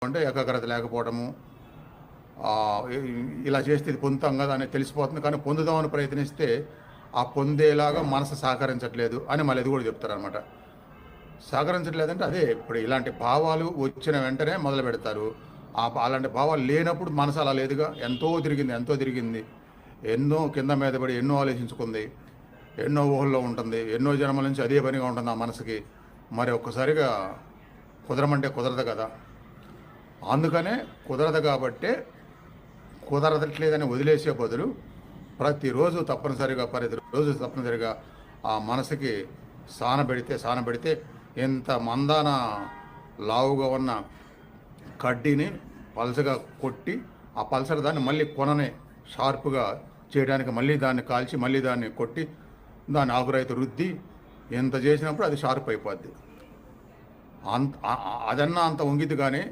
అంటే ఏకాగ్రత లేకపోవడము, ఇలా చేస్తే ఇది పొందుతాం కదా అని తెలిసిపోతుంది. కానీ పొందుదామని ప్రయత్నిస్తే ఆ పొందేలాగా మనసు సహకరించట్లేదు అని మళ్ళీ ఇది కూడా చెప్తారనమాట. సహకరించట్లేదంటే అదే ఇప్పుడు ఇలాంటి భావాలు వచ్చిన వెంటనే మొదలు పెడతారు. అలాంటి భావాలు లేనప్పుడు మనసు అలా లేదుగా. ఎంతో తిరిగింది, ఎన్నో కింద మీద పడి ఎన్నో ఆలోచించుకుంది, ఎన్నో ఊహల్లో ఉంటుంది, ఎన్నో జన్మల నుంచి అదే పనిగా ఉంటుంది ఆ మనసుకి. మరి ఒక్కసారిగా కుదరమంటే కుదరదు కదా. అందుకనే కుదరదు కాబట్టే కుదరట్లేదని వదిలేసే బదులు ప్రతిరోజు తప్పనిసరిగా ఆ మనసుకి సానబెడితే ఇంత మందాన లావుగా ఉన్న కడ్డీని పలసగా కొట్టి ఆ పలసర దాన్ని మళ్ళీ కొననే షార్ప్గా చేయడానికి మళ్ళీ దాన్ని కాల్చి మళ్ళీ దాన్ని కొట్టి దాన్ని ఆకురైతే రుద్ది ఎంత చేసినప్పుడు అది షార్ప్ అయిపోద్ది. అదన్నా అంత వంగిద్ది కానీ